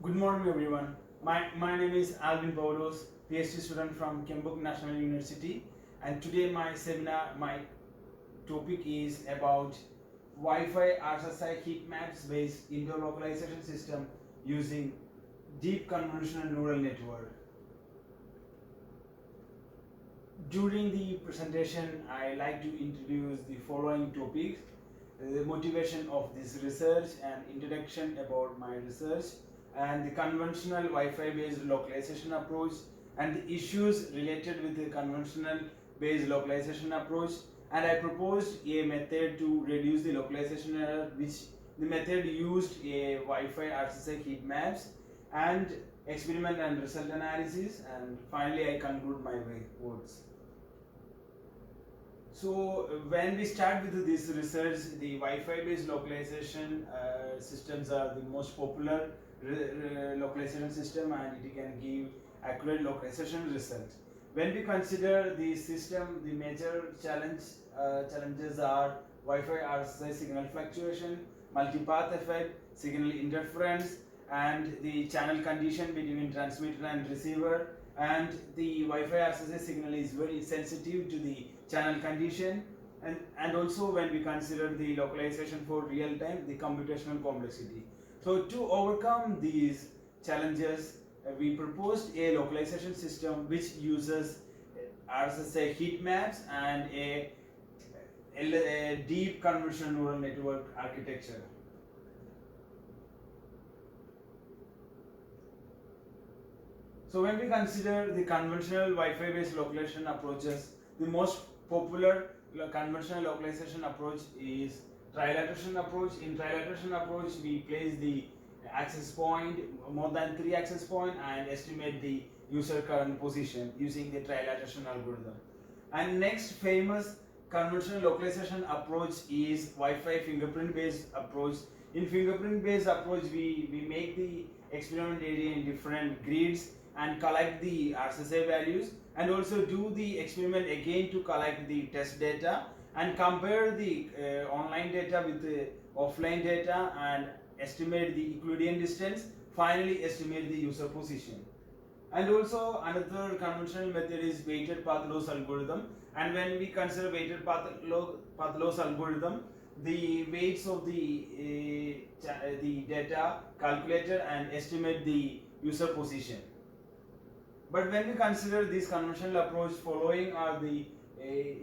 Good morning, everyone. My name is Alvin Baudos, PhD student from Kembuk National University, and today my topic is about Wi-Fi RSSI heat maps based indoor localization system using deep convolutional neural network. During the presentation, I like to introduce the following topics: the motivation of this research and introduction about my research, and the conventional Wi-Fi based localization approach, and the issues related with the conventional based localization approach. And I proposed a method to reduce the localization error, which the method used a Wi-Fi RSSI heat maps and experiment and result analysis. And finally I conclude my words. So when we start with this research, the Wi-Fi based localization systems are the most popular localization system, and it can give accurate localization results. When we consider the system, the major challenges are Wi-Fi RSSI signal fluctuation, multipath effect, signal interference, and the channel condition between transmitter and receiver. And the Wi-Fi RSSI signal is very sensitive to the channel condition, and also when we consider the localization for real time, the computational complexity. So to overcome these challenges, we proposed a localization system which uses RSSI heat maps and a deep convolutional neural network architecture. So when we consider the conventional Wi-Fi based localization approaches, the most popular conventional localization approach is trilateration approach. In trilateration approach, we place the access point, more than 3 access point, and estimate the user current position using the trilateration algorithm. And next famous conventional localization approach is Wi-Fi fingerprint based approach. In fingerprint based approach, we make the experiment area in different grids and collect the RSSI values, and also do the experiment again to collect the test data and compare the online data with the offline data and estimate the Euclidean distance, finally estimate the user position. And also another conventional method is weighted path loss algorithm. And when we consider weighted path loss algorithm, the weights of the data calculated and estimate the user position. But when we consider this conventional approach, following are the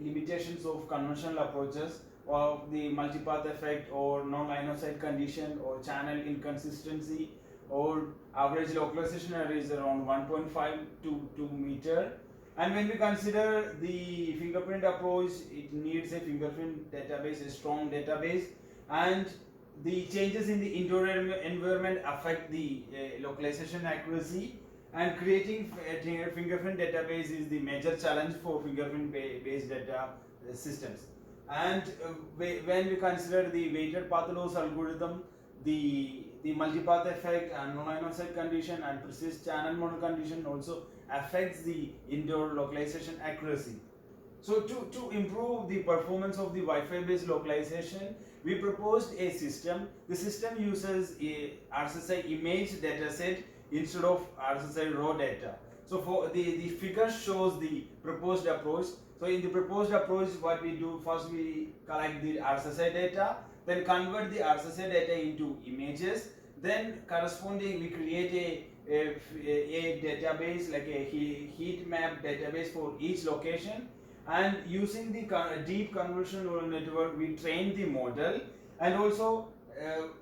limitations of conventional approaches, of the multipath effect, or non-line of sight condition, or channel inconsistency, or average localization error is around 1.5 to 2 meter. And when we consider the fingerprint approach, it needs a fingerprint database, a strong database, and the changes in the indoor environment affect the localization accuracy. And creating a fingerprint database is the major challenge for fingerprint based data systems. And when we consider the weighted path loss algorithm, the multipath effect and non-line of sight condition and precise channel model condition also affects the indoor localization accuracy. So to improve the performance of the Wi-Fi based localization, we proposed a system. The system uses a RSSI image dataset instead of RSSI raw data. So for the figure shows the proposed approach. So in the proposed approach, what we do, first we collect the RSSI data, then convert the RSSI data into images, then corresponding we create a database like a heat map database for each location. And using the deep convolutional neural network, we train the model. And also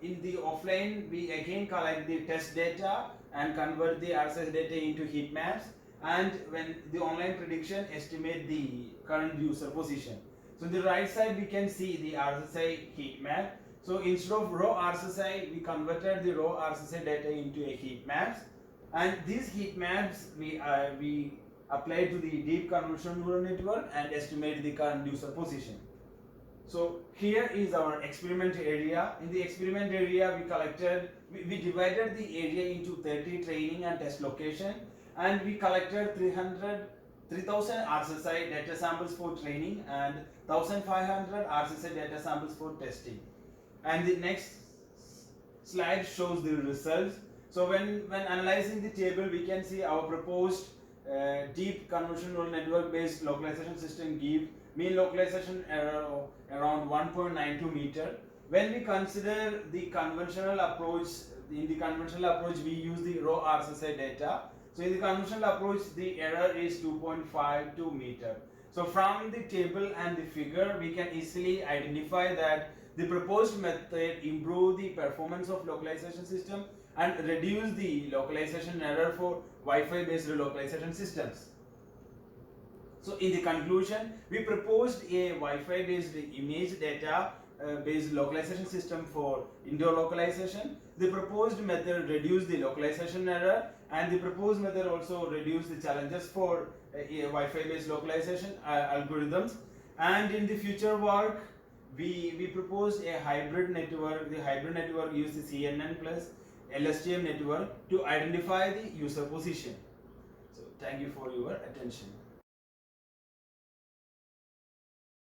in the offline, we again collect the test data and convert the RSSI data into heat maps, and when the online prediction estimate the current user position. So on the right side we can see the RSSI heat map. So instead of raw RSSI, we converted the raw RSSI data into a heat maps, and these heat maps we apply to the deep convolutional neural network and estimate the current user position. So here is our experiment area. In the experiment area, we divided the area into 30 training and test location, and we collected 3000 RSSI data samples for training and 1500 RSSI data samples for testing. And the next slide shows the results. So when analyzing the table, we can see our proposed deep convolutional neural network based localization system give mean localization error of around 1.92 meter. When we consider the conventional approach, in the conventional approach we use the raw RSSI data. So in the conventional approach the error is 2.52 meter. So from the table and the figure we can easily identify that the proposed method improve the performance of localization system and reduce the localization error for Wi-Fi based localization systems. So in the conclusion, we proposed a Wi-Fi based image data based localization system for indoor localization. The proposed method reduced the localization error, and the proposed method also reduced the challenges for Wi-Fi based localization algorithms. And in the future work, we proposed a hybrid network. The hybrid network used the CNN plus LSTM network to identify the user position. So thank you for your attention.